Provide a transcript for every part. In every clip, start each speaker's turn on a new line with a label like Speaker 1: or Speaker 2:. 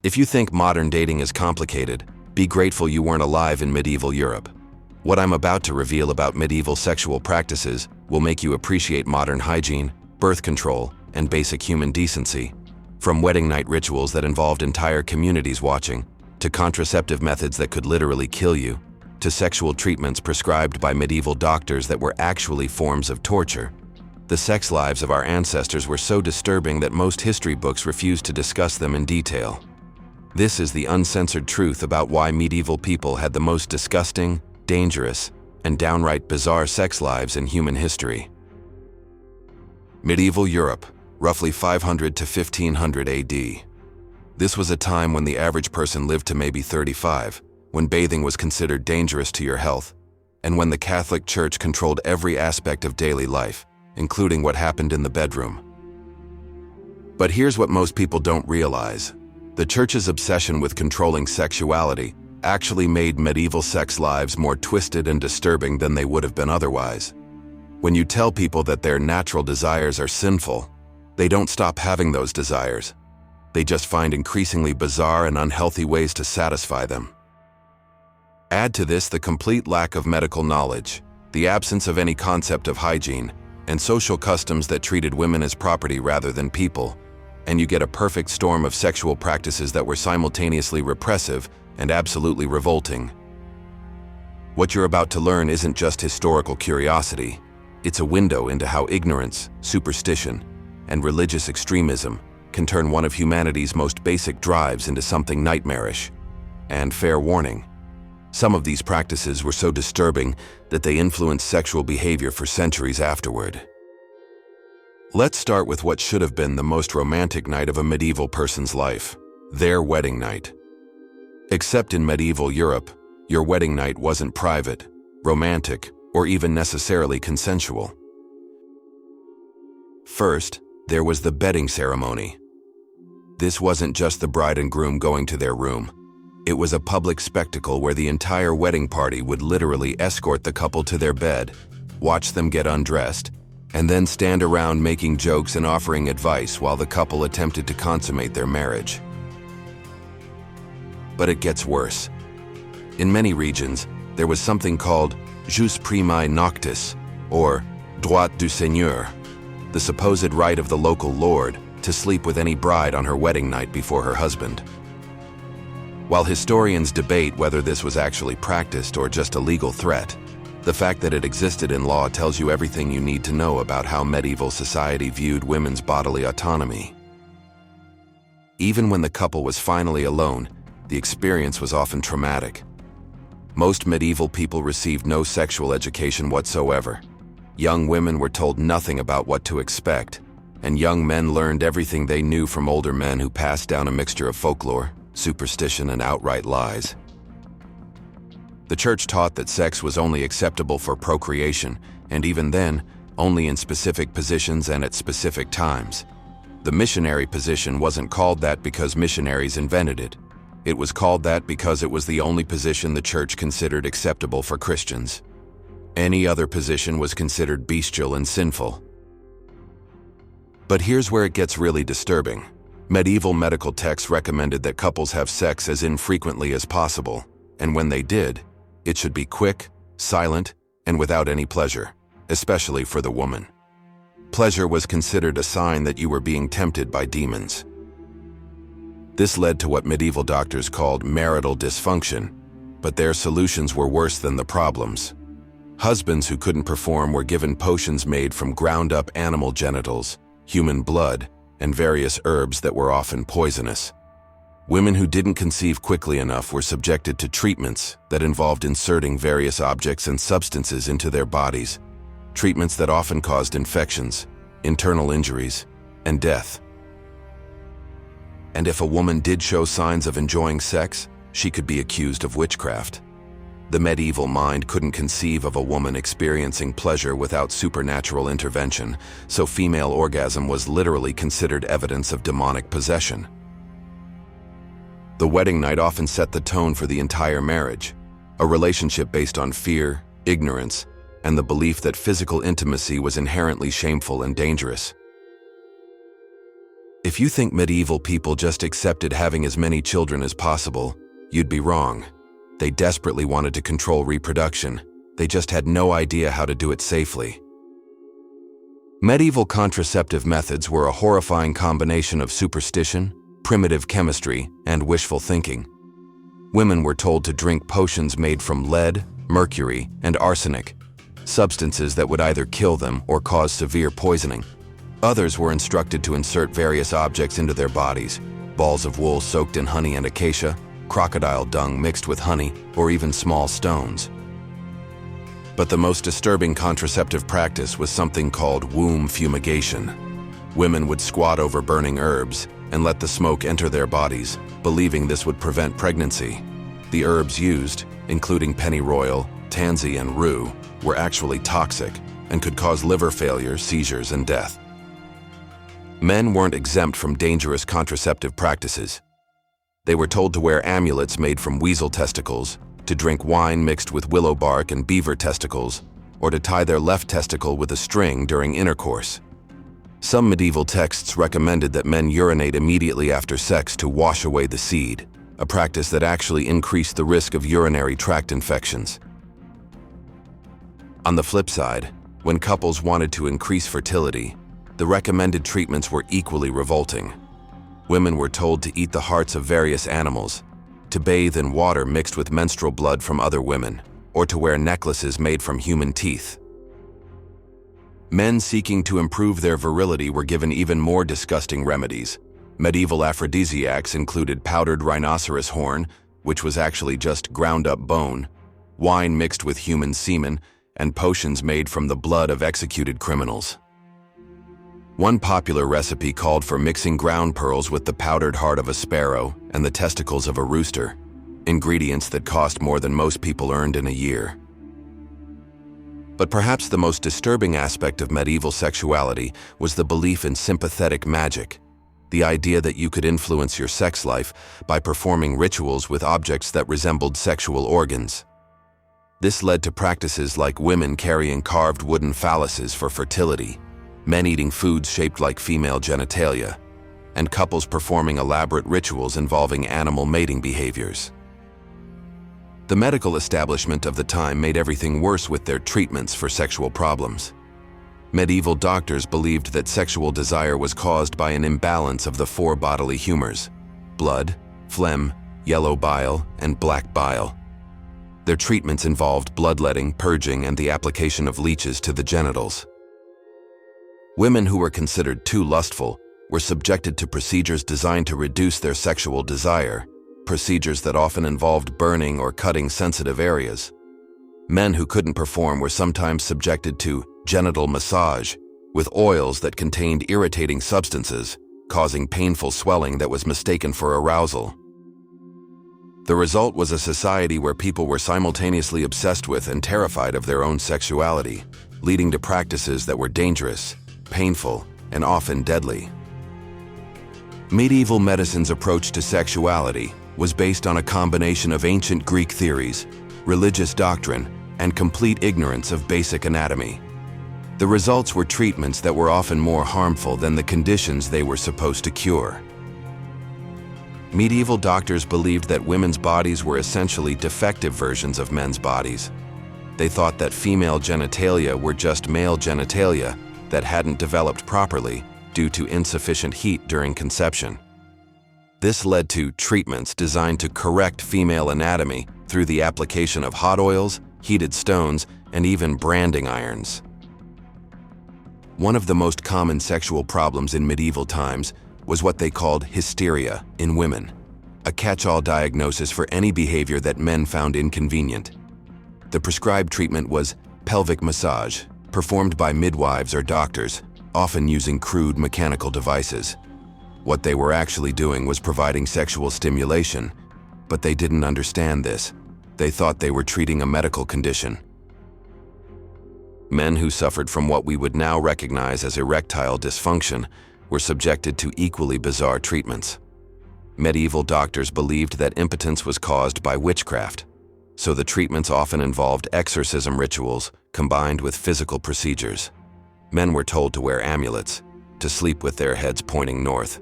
Speaker 1: If you think modern dating is complicated, be grateful you weren't alive in medieval Europe. What I'm about to reveal about medieval sexual practices will make you appreciate modern hygiene, birth control, and basic human decency. From wedding night rituals that involved entire communities watching, to contraceptive methods that could literally kill you, to sexual treatments prescribed by medieval doctors that were actually forms of torture. The sex lives of our ancestors were so disturbing that most history books refused to discuss them in detail. This is the uncensored truth about why medieval people had the most disgusting, dangerous, and downright bizarre sex lives in human history. Medieval Europe, roughly 500 to 1500 AD. This was a time when the average person lived to maybe 35, when bathing was considered dangerous to your health, and when the Catholic Church controlled every aspect of daily life, including what happened in the bedroom. But here's what most people don't realize. The Church's obsession with controlling sexuality actually made medieval sex lives more twisted and disturbing than they would have been otherwise. When you tell people that their natural desires are sinful, they don't stop having those desires. They just find increasingly bizarre and unhealthy ways to satisfy them. Add to this the complete lack of medical knowledge, the absence of any concept of hygiene, and social customs that treated women as property rather than people, and you get a perfect storm of sexual practices that were simultaneously repressive and absolutely revolting. What you're about to learn isn't just historical curiosity. It's a window into how ignorance, superstition, and religious extremism can turn one of humanity's most basic drives into something nightmarish. And fair warning, some of these practices were so disturbing that they influenced sexual behavior for centuries afterward. Let's start with what should have been the most romantic night of a medieval person's life, their wedding night. Except in medieval Europe, your wedding night wasn't private, romantic, or even necessarily consensual. First, there was the bedding ceremony. This wasn't just the bride and groom going to their room. It was a public spectacle where the entire wedding party would literally escort the couple to their bed, watch them get undressed, and then stand around making jokes and offering advice while the couple attempted to consummate their marriage. But it gets worse. In many regions, there was something called jus primae noctis, or droit du seigneur, the supposed right of the local lord to sleep with any bride on her wedding night before her husband. While historians debate whether this was actually practiced or just a legal threat, the fact that it existed in law tells you everything you need to know about how medieval society viewed women's bodily autonomy. Even when the couple was finally alone, the experience was often traumatic. Most medieval people received no sexual education whatsoever. Young women were told nothing about what to expect, and young men learned everything they knew from older men who passed down a mixture of folklore, superstition, and outright lies. The church taught that sex was only acceptable for procreation, and even then, only in specific positions and at specific times. The missionary position wasn't called that because missionaries invented it. It was called that because it was the only position the church considered acceptable for Christians. Any other position was considered bestial and sinful. But here's where it gets really disturbing. Medieval medical texts recommended that couples have sex as infrequently as possible, and when they did, it should be quick, silent, and without any pleasure, especially for the woman. Pleasure was considered a sign that you were being tempted by demons. This led to what medieval doctors called marital dysfunction, but their solutions were worse than the problems. Husbands who couldn't perform were given potions made from ground-up animal genitals, human blood, and various herbs that were often poisonous. Women who didn't conceive quickly enough were subjected to treatments that involved inserting various objects and substances into their bodies, treatments that often caused infections, internal injuries, and death. And if a woman did show signs of enjoying sex, she could be accused of witchcraft. The medieval mind couldn't conceive of a woman experiencing pleasure without supernatural intervention, so female orgasm was literally considered evidence of demonic possession. The wedding night often set the tone for the entire marriage, a relationship based on fear, ignorance, and the belief that physical intimacy was inherently shameful and dangerous. If If you think medieval people just accepted having as many children as possible, you'd be wrong. They desperately wanted to control reproduction. They just had no idea how to do it safely. Medieval contraceptive methods were a horrifying combination of superstition, primitive chemistry, and wishful thinking. Women were told to drink potions made from lead, mercury, and arsenic, substances that would either kill them or cause severe poisoning. Others were instructed to insert various objects into their bodies: balls of wool soaked in honey and acacia, crocodile dung mixed with honey, or even small stones. But the most disturbing contraceptive practice was something called womb fumigation. Women would squat over burning herbs and let the smoke enter their bodies, believing this would prevent pregnancy. The herbs used, including pennyroyal, tansy, and rue, were actually toxic and could cause liver failure, seizures, and death. Men weren't exempt from dangerous contraceptive practices. They were told to wear amulets made from weasel testicles, to drink wine mixed with willow bark and beaver testicles, or to tie their left testicle with a string during intercourse. Some medieval texts recommended that men urinate immediately after sex to wash away the seed, a practice that actually increased the risk of urinary tract infections. On the flip side, when couples wanted to increase fertility, the recommended treatments were equally revolting. Women were told to eat the hearts of various animals, to bathe in water mixed with menstrual blood from other women, or to wear necklaces made from human teeth. Men seeking to improve their virility were given even more disgusting remedies. Medieval aphrodisiacs included powdered rhinoceros horn, which was actually just ground-up bone, wine mixed with human semen, and potions made from the blood of executed criminals. One popular recipe called for mixing ground pearls with the powdered heart of a sparrow and the testicles of a rooster, ingredients that cost more than most people earned in a year. But perhaps the most disturbing aspect of medieval sexuality was the belief in sympathetic magic, the idea that you could influence your sex life by performing rituals with objects that resembled sexual organs. This led to practices like women carrying carved wooden phalluses for fertility, men eating foods shaped like female genitalia, and couples performing elaborate rituals involving animal mating behaviors. The medical establishment of the time made everything worse with their treatments for sexual problems. Medieval doctors believed that sexual desire was caused by an imbalance of the four bodily humors: blood, phlegm, yellow bile, and black bile. Their treatments involved bloodletting, purging, and the application of leeches to the genitals. Women who were considered too lustful were subjected to procedures designed to reduce their sexual desire, procedures that often involved burning or cutting sensitive areas. Men who couldn't perform were sometimes subjected to genital massage, with oils that contained irritating substances, causing painful swelling that was mistaken for arousal. The result was a society where people were simultaneously obsessed with and terrified of their own sexuality, leading to practices that were dangerous, painful, and often deadly. Medieval medicine's approach to sexuality was based on a combination of ancient Greek theories, religious doctrine, and complete ignorance of basic anatomy. The results were treatments that were often more harmful than the conditions they were supposed to cure. Medieval doctors believed that women's bodies were essentially defective versions of men's bodies. They thought that female genitalia were just male genitalia that hadn't developed properly due to insufficient heat during conception. This led to treatments designed to correct female anatomy through the application of hot oils, heated stones, and even branding irons. One of the most common sexual problems in medieval times was what they called hysteria in women, a catch-all diagnosis for any behavior that men found inconvenient. The prescribed treatment was pelvic massage, performed by midwives or doctors, often using crude mechanical devices. What they were actually doing was providing sexual stimulation, but they didn't understand this. They thought they were treating a medical condition. Men who suffered from what we would now recognize as erectile dysfunction were subjected to equally bizarre treatments. Medieval doctors believed that impotence was caused by witchcraft, so the treatments often involved exorcism rituals combined with physical procedures. Men were told to wear amulets, to sleep with their heads pointing north,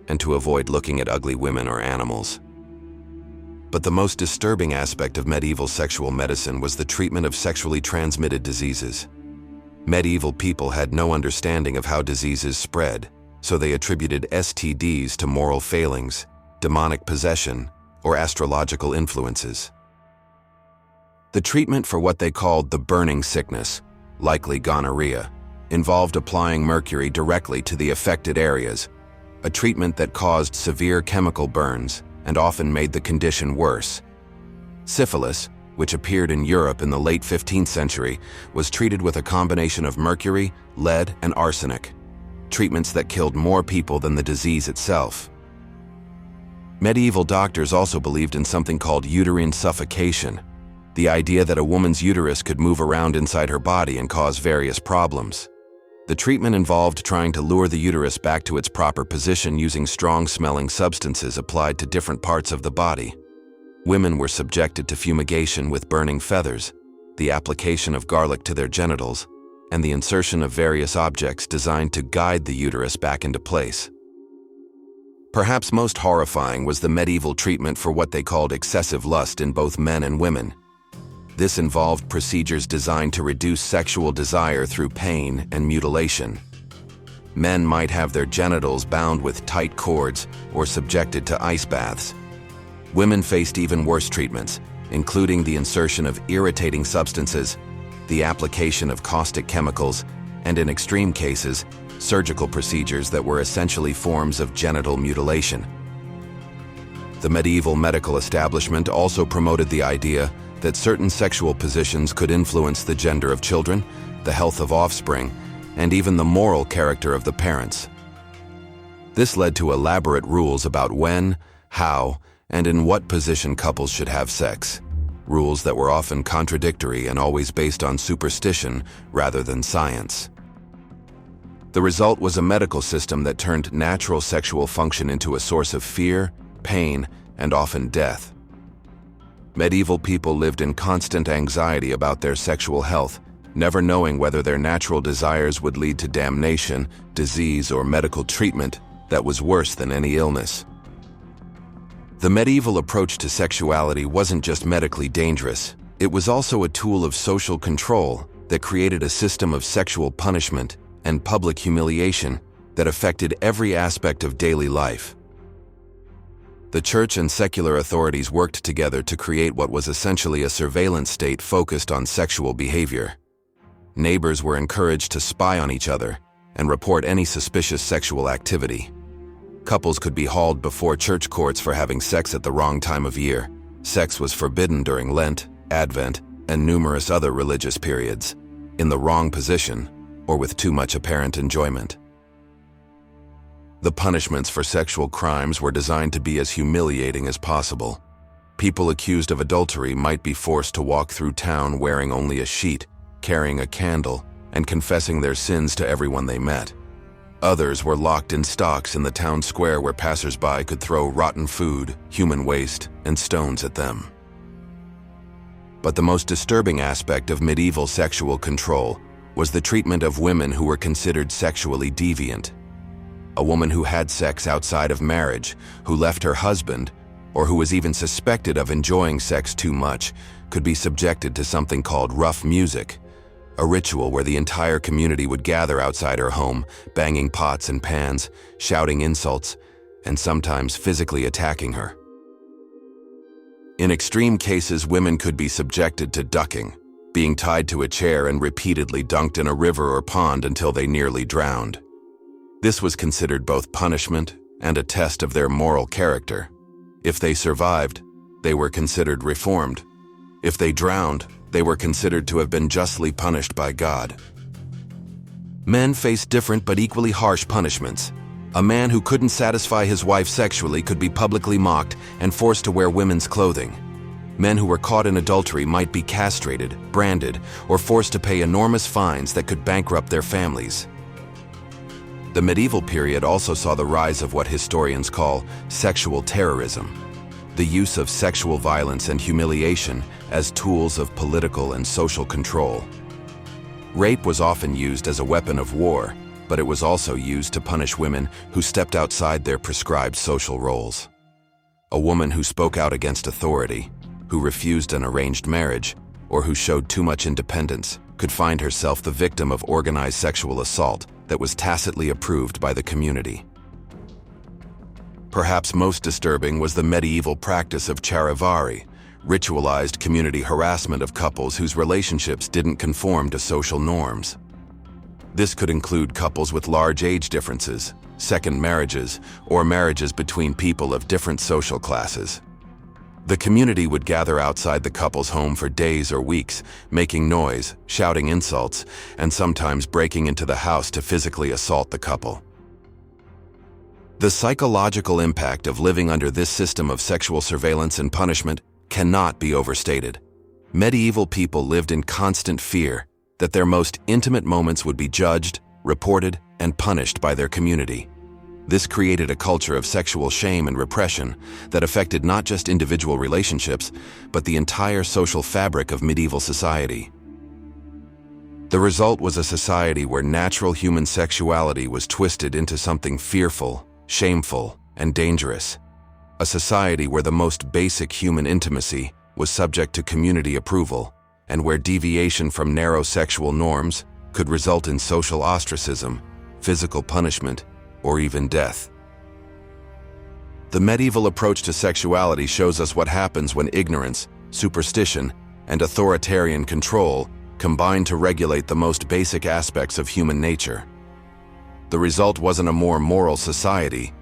Speaker 1: and to avoid looking at ugly women or animals. But the most disturbing aspect of medieval sexual medicine was the treatment of sexually transmitted diseases. Medieval people had no understanding of how diseases spread, so they attributed STDs to moral failings, demonic possession, or astrological influences. The treatment for what they called the burning sickness, likely gonorrhea, involved applying mercury directly to the affected areas, a treatment that caused severe chemical burns and often made the condition worse. Syphilis, which appeared in Europe in the late 15th century, was treated with a combination of mercury, lead, and arsenic, treatments that killed more people than the disease itself. Medieval doctors also believed in something called uterine suffocation, the idea that a woman's uterus could move around inside her body and cause various problems. The treatment involved trying to lure the uterus back to its proper position using strong-smelling substances applied to different parts of the body. Women were subjected to fumigation with burning feathers, the application of garlic to their genitals, and the insertion of various objects designed to guide the uterus back into place. Perhaps most horrifying was the medieval treatment for what they called excessive lust in both men and women. This involved procedures designed to reduce sexual desire through pain and mutilation. Men might have their genitals bound with tight cords or subjected to ice baths. Women faced even worse treatments, including the insertion of irritating substances, the application of caustic chemicals, and in extreme cases, surgical procedures that were essentially forms of genital mutilation. The medieval medical establishment also promoted the idea that certain sexual positions could influence the gender of children, the health of offspring, and even the moral character of the parents. This led to elaborate rules about when, how, and in what position couples should have sex, rules that were often contradictory and always based on superstition rather than science. The result was a medical system that turned natural sexual function into a source of fear, pain, and often death. Medieval people lived in constant anxiety about their sexual health, never knowing whether their natural desires would lead to damnation, disease, or medical treatment that was worse than any illness. The medieval approach to sexuality wasn't just medically dangerous, it was also a tool of social control that created a system of sexual punishment and public humiliation that affected every aspect of daily life. The church and secular authorities worked together to create what was essentially a surveillance state focused on sexual behavior. Neighbors were encouraged to spy on each other and report any suspicious sexual activity. Couples could be hauled before church courts for having sex at the wrong time of year. Sex was forbidden during Lent, Advent, and numerous other religious periods, in the wrong position, or with too much apparent enjoyment. The punishments for sexual crimes were designed to be as humiliating as possible. People accused of adultery might be forced to walk through town wearing only a sheet, carrying a candle, and confessing their sins to everyone they met. Others were locked in stocks in the town square where passers-by could throw rotten food, human waste, and stones at them. But the most disturbing aspect of medieval sexual control was the treatment of women who were considered sexually deviant. A woman who had sex outside of marriage, who left her husband, or who was even suspected of enjoying sex too much, could be subjected to something called rough music, a ritual where the entire community would gather outside her home, banging pots and pans, shouting insults, and sometimes physically attacking her. In extreme cases, women could be subjected to ducking, being tied to a chair and repeatedly dunked in a river or pond until they nearly drowned. This was considered both punishment and a test of their moral character. If they survived, they were considered reformed. If they drowned, they were considered to have been justly punished by God. Men faced different but equally harsh punishments. A man who couldn't satisfy his wife sexually could be publicly mocked and forced to wear women's clothing. Men who were caught in adultery might be castrated, branded, or forced to pay enormous fines that could bankrupt their families. The medieval period also saw the rise of what historians call sexual terrorism, the use of sexual violence and humiliation as tools of political and social control. Rape was often used as a weapon of war, but it was also used to punish women who stepped outside their prescribed social roles. A woman who spoke out against authority, who refused an arranged marriage, or who showed too much independence could find herself the victim of organized sexual assault that was tacitly approved by the community. Perhaps most disturbing was the medieval practice of charivari, ritualized community harassment of couples whose relationships didn't conform to social norms. This could include couples with large age differences, second marriages, or marriages between people of different social classes. The community would gather outside the couple's home for days or weeks, making noise, shouting insults, and sometimes breaking into the house to physically assault the couple. The psychological impact of living under this system of sexual surveillance and punishment cannot be overstated. Medieval people lived in constant fear that their most intimate moments would be judged, reported, and punished by their community. This created a culture of sexual shame and repression that affected not just individual relationships, but the entire social fabric of medieval society. The result was a society where natural human sexuality was twisted into something fearful, shameful, and dangerous. A society where the most basic human intimacy was subject to community approval, and where deviation from narrow sexual norms could result in social ostracism, physical punishment, or even death. The medieval approach to sexuality shows us what happens when ignorance, superstition, and authoritarian control combine to regulate the most basic aspects of human nature. The result wasn't a more moral society.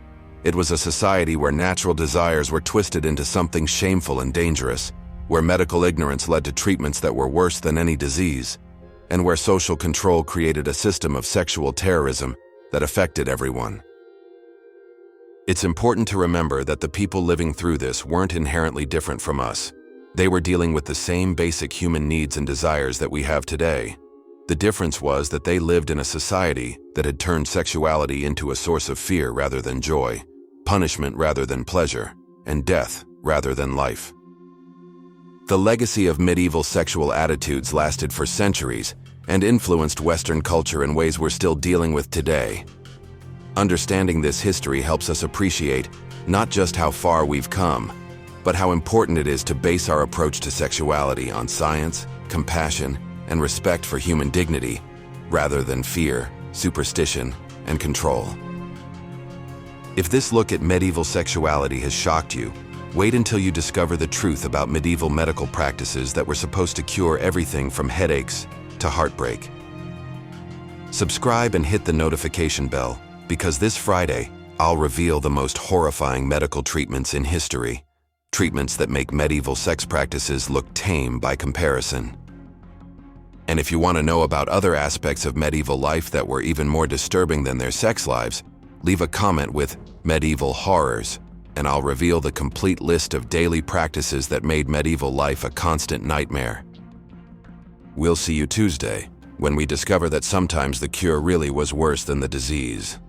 Speaker 1: It was a society where natural desires were twisted into something shameful and dangerous, where medical ignorance led to treatments that were worse than any disease, and where social control created a system of sexual terrorism that affected everyone. It's important to remember that the people living through this weren't inherently different from us. They were dealing with the same basic human needs and desires that we have today. The difference was that they lived in a society that had turned sexuality into a source of fear rather than joy, punishment rather than pleasure, and death rather than life. The legacy of medieval sexual attitudes lasted for centuries and influenced Western culture in ways we're still dealing with today. Understanding this history helps us appreciate not just how far we've come, but how important it is to base our approach to sexuality on science, compassion, and respect for human dignity, rather than fear, superstition, and control. If this look at medieval sexuality has shocked you, wait until you discover the truth about medieval medical practices that were supposed to cure everything from headaches to heartbreak. Subscribe and hit the notification bell, because this Friday, I'll reveal the most horrifying medical treatments in history, treatments that make medieval sex practices look tame by comparison. And if you want to know about other aspects of medieval life that were even more disturbing than their sex lives, leave a comment with "Medieval Horrors," and I'll reveal the complete list of daily practices that made medieval life a constant nightmare. We'll see you Tuesday, when we discover that sometimes the cure really was worse than the disease.